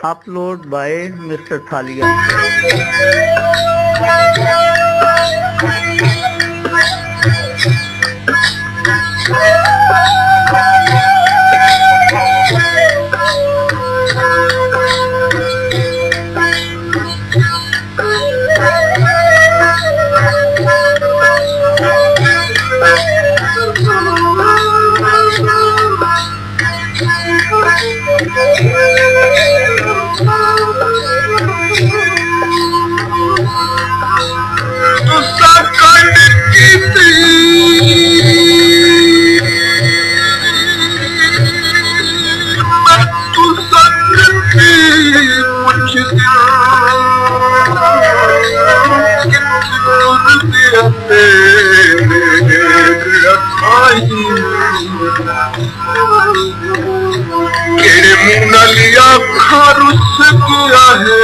Upload by Mr. Thalia. केड़े मुंह नाल आखा रुस गया है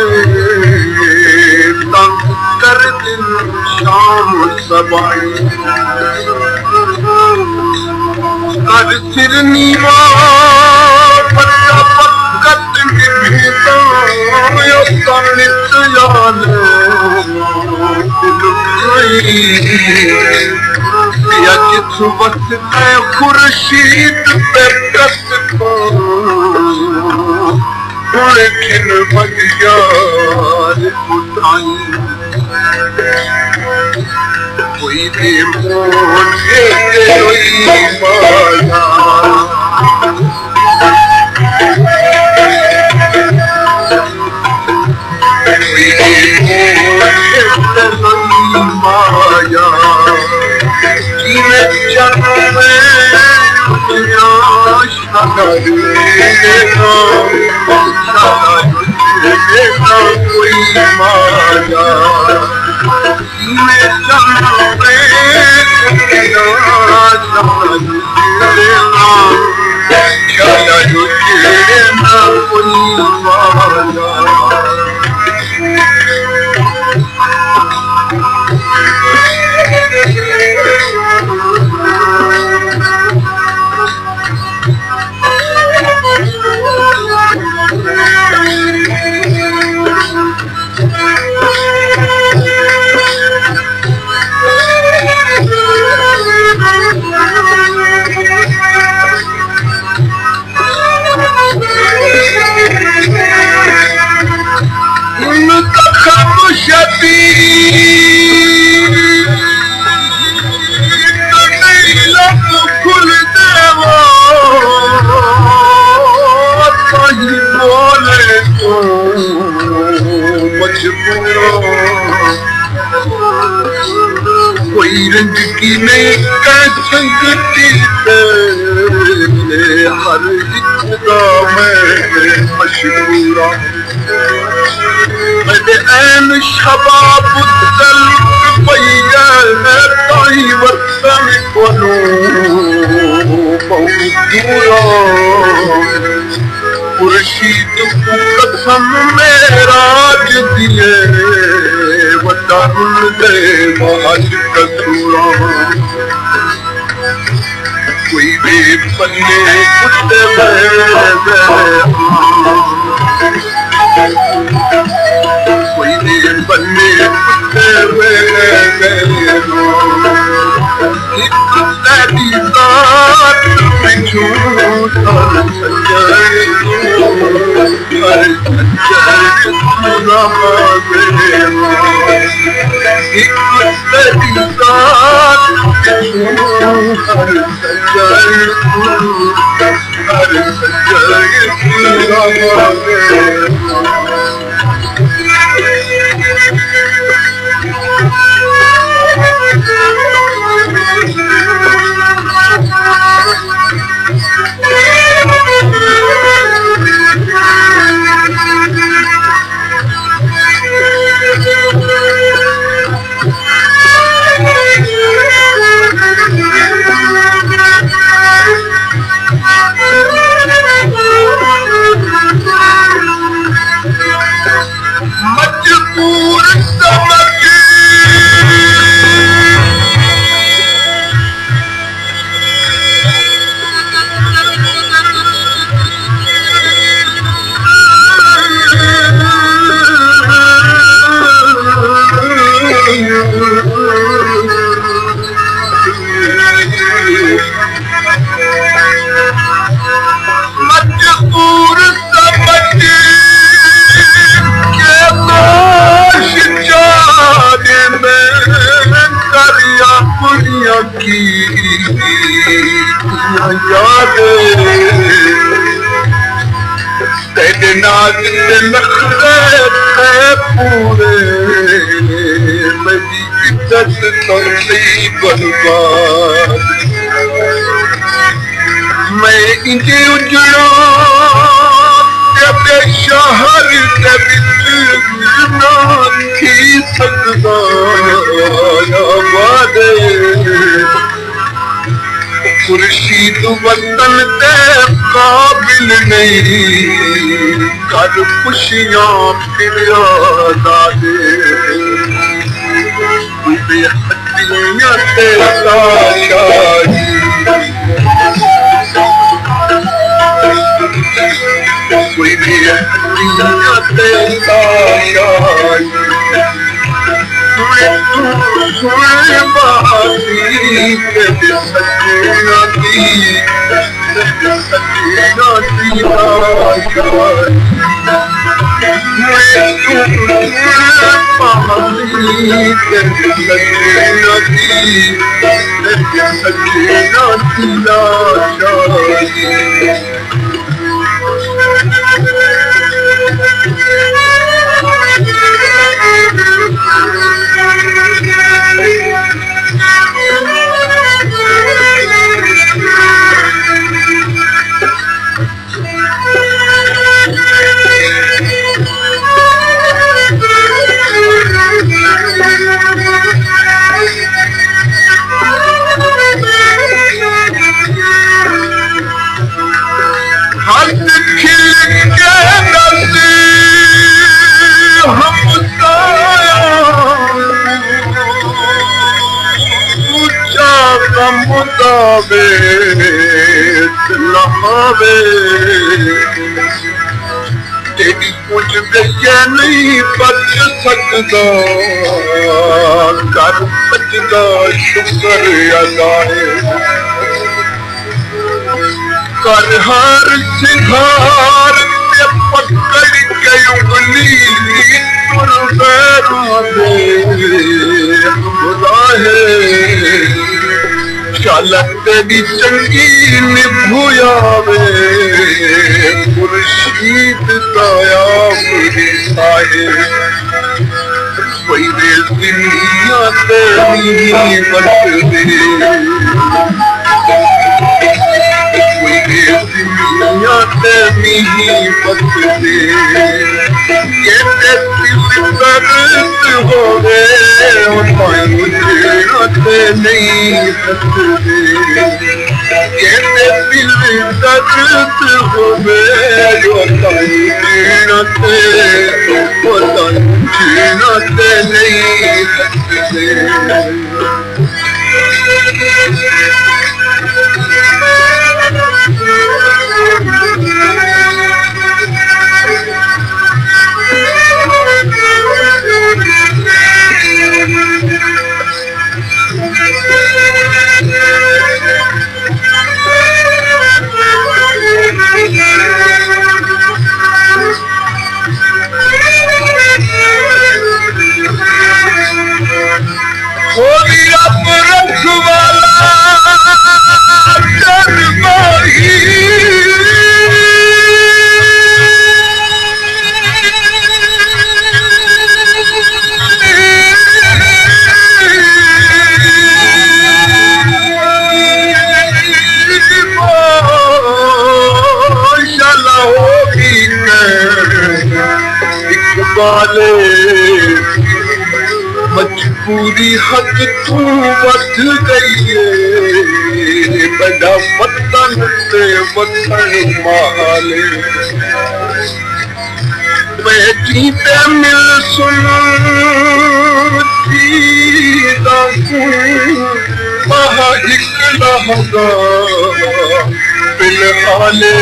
तंग कर दिन शाम सबाई कर सिर नीवा पत्ता पक्कत निभेता नित याद या किथ वक्त खुर्शीद पे कत को खिन बगियार उठाई कोई दे मोने कोई माया कोई दे मोने कोई माया कोई माया कोई रंज की नहीं संगति हर एक का मैं मशहूरा मेरे ऐन शबाब दल पैया ताई वतन कोनू बहुत दूरा खुर्शीद को कसम मेराज दिए वतन दे महाज कसूरा कोई भी पन्ने कुत्ते कोई भी पन्ने कुत्ते तेरी बात याद तेरे नाज ते नखरे थे पूरे मेरी इज्जत करती बर्बाद मैं इंजे उजड़ा तेरे शहर के बिच ना थी सकदा वादे खुर्शीद वतन ते काबिल नहीं कर खुशियां फिरिया दादे बेहदियां ते शाही कोई बेहदियां ते शाही सुने बाती तेरे सजना दी तेरी कुछ गया नहीं बच सकता कर बचदा शुक्र अदा कर हर सिंगार ते पकड़ के उंगली तुर पैरों दे बुलाए चल तेरी चंगी निभुयावे खुर्शीद ताया मेरी साहे कोई दुनिया तेरी बस दे कोई दुनिया तेरी बस दे ये दिल दर्द होवे मुझे नहीं सकते ये दिल दर्द होवे जीना नहीं सकते मजबूरी हद तू वध गई है बड़ा वतन से वतन माले बैठी पे मिल सुन महा लहगा फिलहाले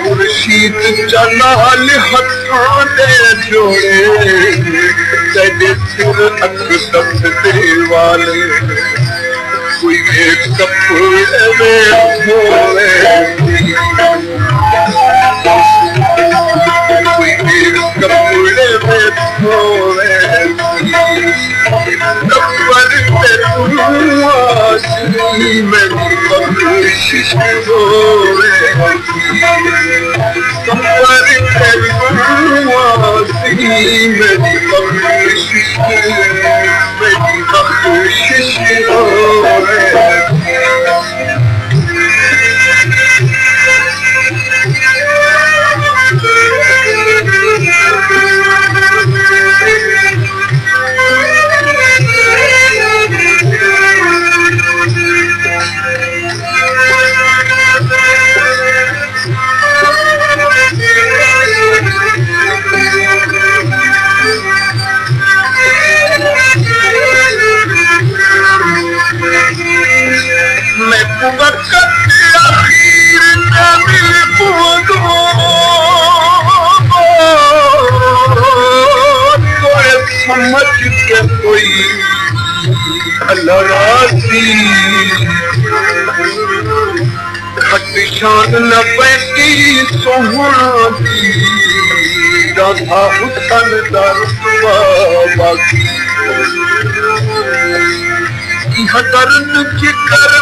खुर्शीद जलाल हथां दे जोड़े तेरे सिर अक दे वाले कोई एक कपड़े में धोए कोई एक कपड़े में धोए कपड़ पे तू आज मेरी बख्श नबी सोहणी राधा हुसन दरवा बाकी इह करन के कर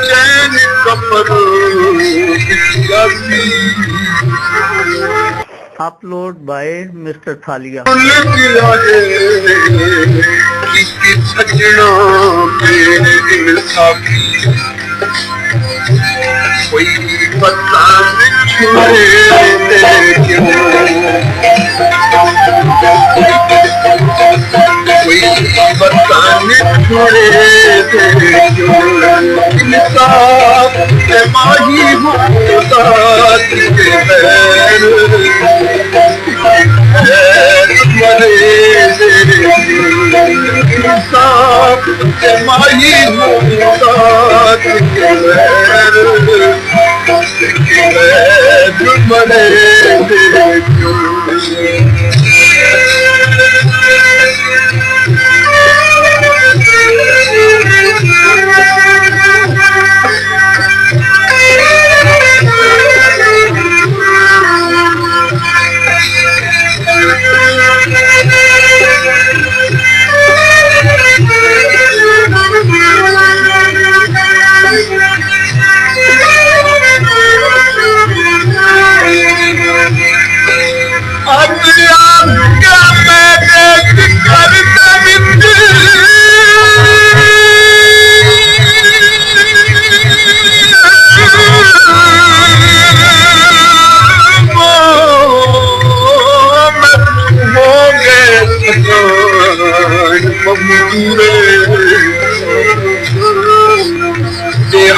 चैन कपर अपलोड बाय मिस्टर थालिया। सजना मेरे इंसाफी कोई पता कोई बताने छोड़े इंसाफ से माही होता मरे इंसाफ से माही होता मरे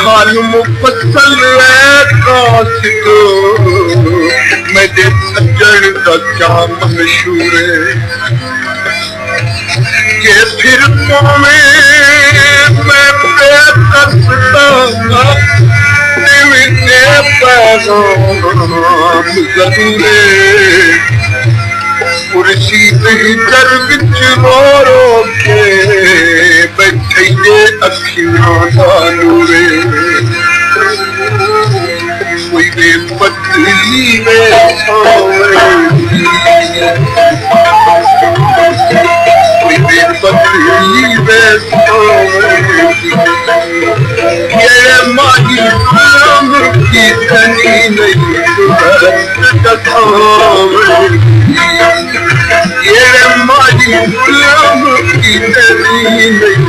हाल मुफसल कासिक मेरे सज्जन का क्या मशहूर है कि फिर मैं बेकसता पैगाम जरूर खुर्शीद हिजर विच मोरो के बैठे अखियां दा नूरे कोई बेपतली में कोई बेपतली में ये माही गुलाम की धनी नहीं ये माही गुलाम की धनी नहीं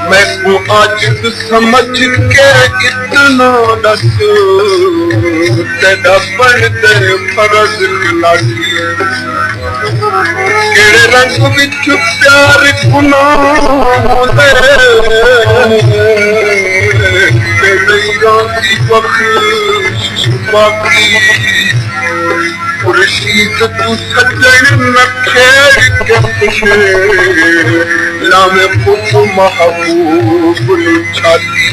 मैं को आज समझ के इतना दस तेरा बढ़ते फर्ज लागी केड़े रंग विच प्यार गुनाह की बख्शिश बाकी खुर्शीद तू सज्जन न खेड़ के खुशे लामे पुत महबूब छाती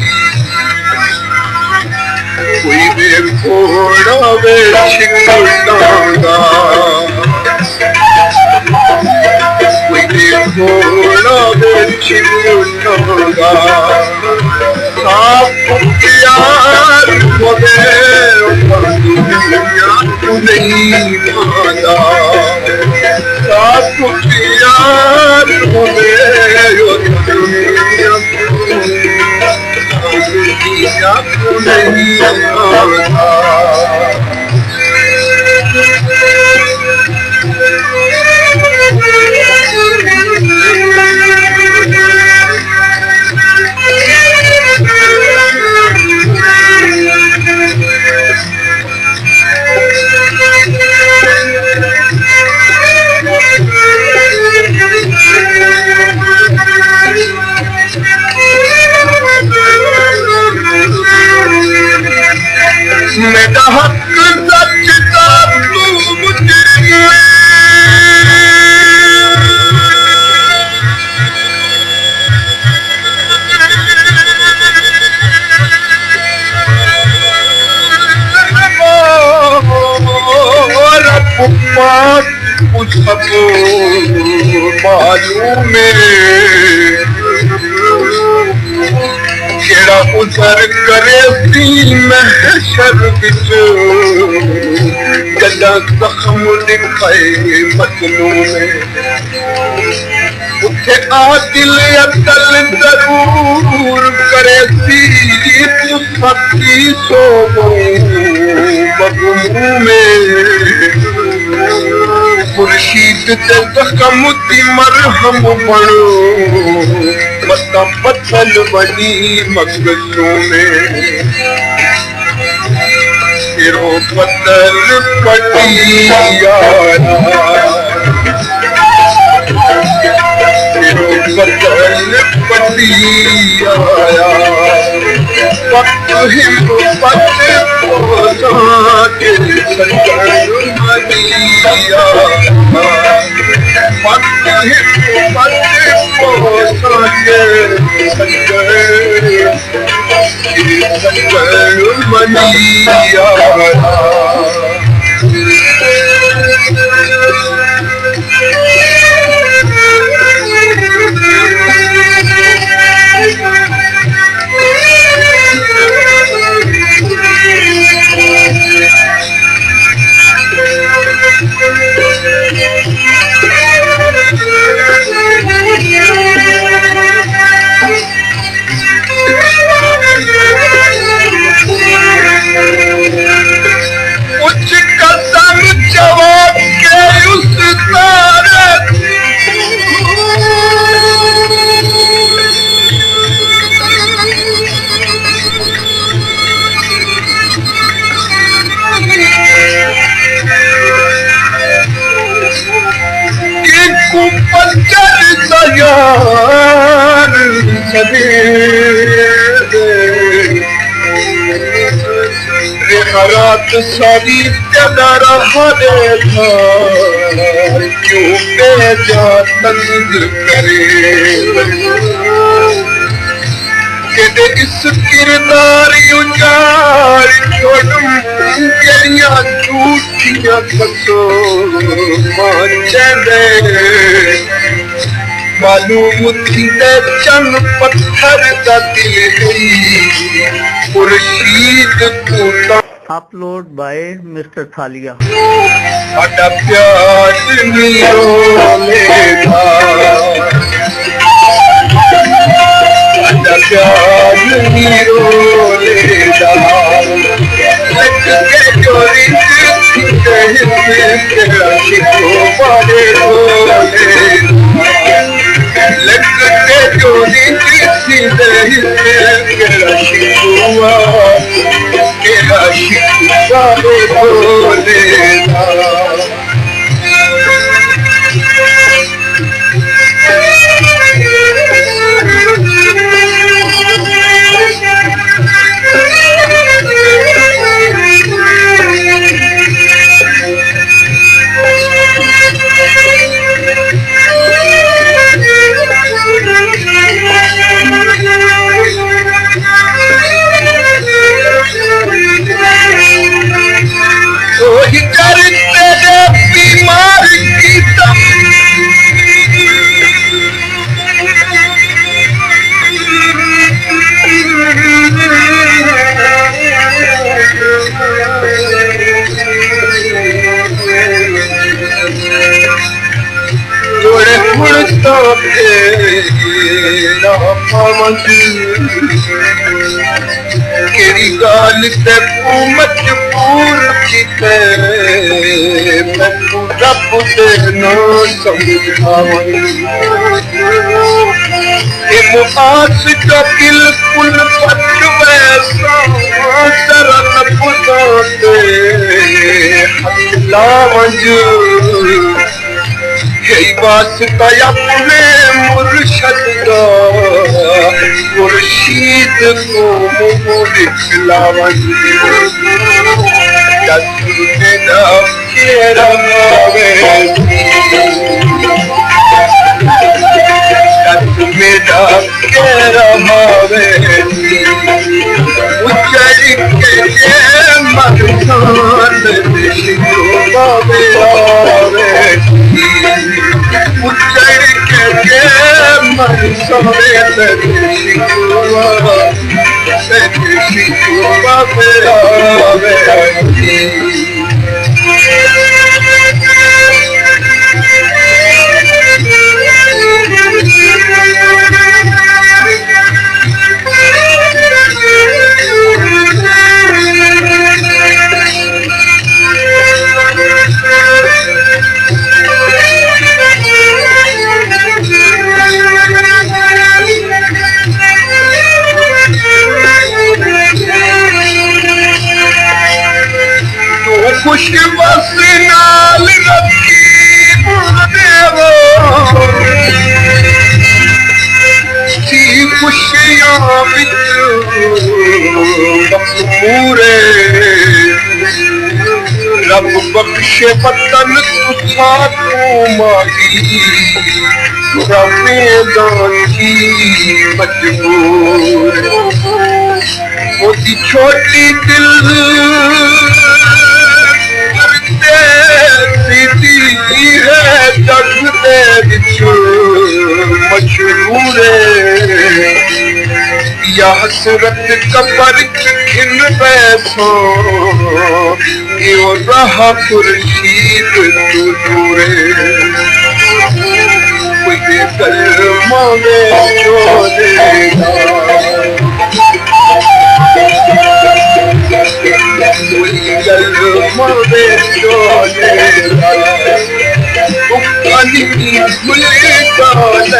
कोई बे घोड़ा वे छिकटांगा कोई बे घोड़ा वे छिकटांगा साफ प्यार होवे दुनिया तू नहीं माना साफ प्यार होवे दुनिया या को नहीं आता। मेरा हक सच का तू मुझे पास उसको मालूम केड़ा उजर करे सी महशर विच जदा जख्म लिखाए मजलूम उठे आदिल अकल जरूर करे सी तू सच्ची सो बगू में खुर्शीद ते जख्म ती मरहम बणो मता पत्थल बनी मगजों में तेरो पत्थल पटियाला तेरो पत्थल पटियाला वक्त हिम्मत पोसा के सजन मदिया वक्त हिम्मत पोसा के सजन मदिया कुछ कसम जवाब के उस तारे कि कुपचर सयार रात सारी तेरा हरे था क्यों बेजा तंग करे के इस किरदार उजाड़ छोड़ूं तेरिया झूठियां कसो मांझे मालूम थी चन पत्थर का दिल गई खुर्शीद तू Upload by Mr. Thalia. अड़ा प्यार नीरो लेगा अड़ा प्यार नीरो लेगा लग के चोरी तेरा शिको बड़े बोले लग के चोरी तेरा शिकुआ तेरा शिकुआ बोलेगा बीमार की तम जोड़े मुड़ता तेरा पवन केड़ी गाल ते तू मजबूर कीते रब दे नो समझावन मुआस जो बिल्कुल पटवे शरण पुजाते लावंज यही वास्ता अपने मुर्शद का मुर्शीद को दिखलावंज मेरा केरा मेरा केरा मावे उचर के मरसान बाबे आवे उचर के मरसान बाबे आवे खुश बस नाल रखी देवो सी खुशियां विच पूरे रब बख्शे वतन तुझा तू माही रफेदानी मजबूर मोदी छोटी दिल सीधी है जग दे विच मशहूर या हसरत कबर खिन बैठो यो रहा खुर्शीद तू दूरे मुझे कलमा में छोड़ेगा कलमा में छोड़ेगा उकानी खुले कालन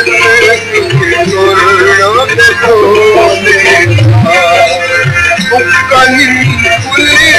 उकानी खुले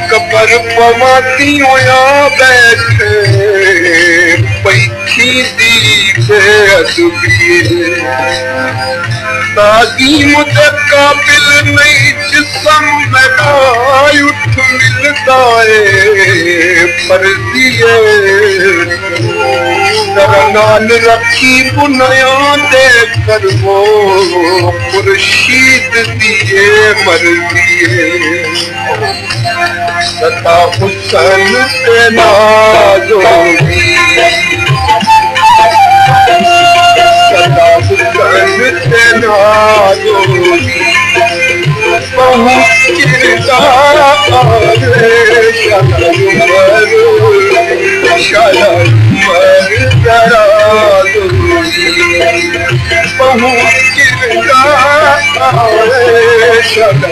कबर पवाती होया बैठे पैखी दी बेअदबी तागी मुझे काबिल नहीं जिसम में उठ मिलता है पर दिए नाल रखी बुनियादे कर वो खुर्शीद दिए मर्दिए सता हुसन से नाजोगी सता हुसन से नाजोगी बहुत किरदार शायद मर जरा बहुत किरदार शायद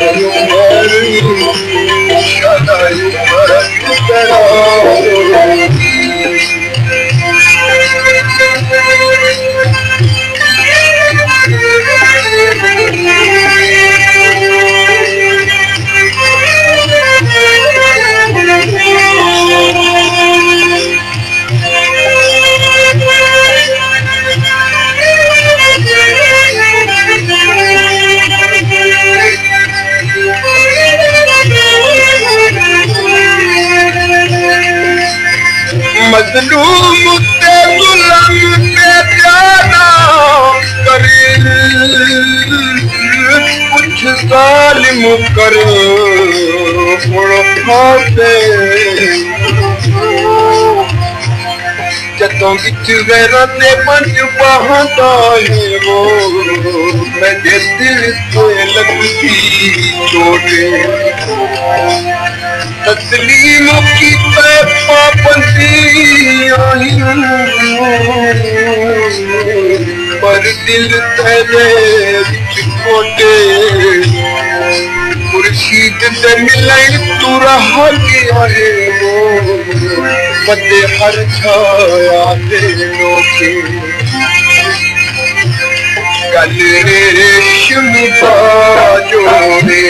मर मजलूम ते गुलाम पे जाना करे कुछ जालिम करे जदों विच गैरां दे पंज बहांदा है वो मेरे दिल ते लगदी चोट तस्लीम की पाबंदियां पर दिल तेरे विच खोटे खुर्शीद ते मिलन तू रहा गया है वो बदे हर छाया ते लोके गल रेशम बाजोरे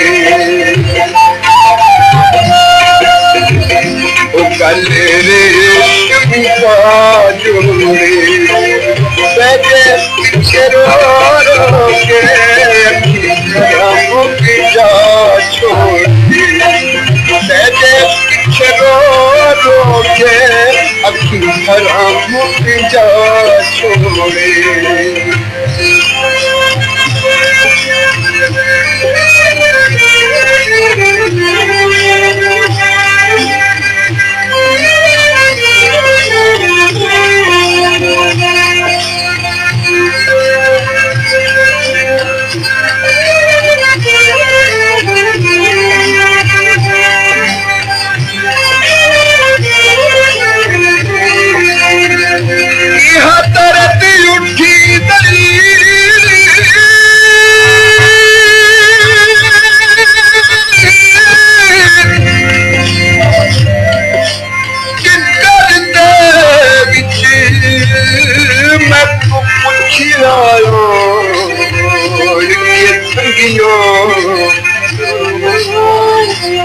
ओ गल रेशम बाजोरे बैठे पीछे रो के मुख जा छोड़े बैठे पीछे रो के अखी हरा मुख जा छोड़े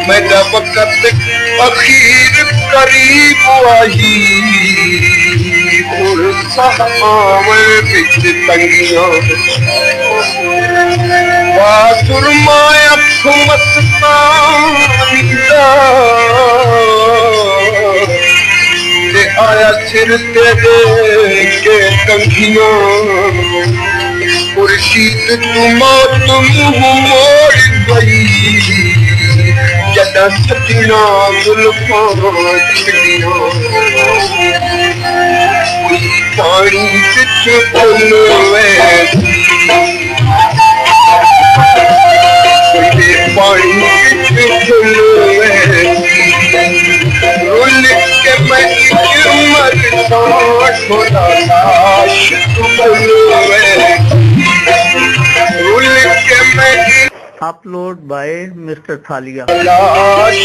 मेरा वक्त अखीर करीब आई सामर बिच तंगियों सुरमाया मस्तानीदा आया सिर तेरे के तंगियों खुर्शीद तू मौत मुँह मोड़ गई जदा सजना जुल्फां छिड़ियों पानी बिच फुलवे पानी बिच फुलवे रुल के मैं मर थोड़ा लाश फुलवे रुल के मैं अपलोड बाय मिस्टर थालिया लाश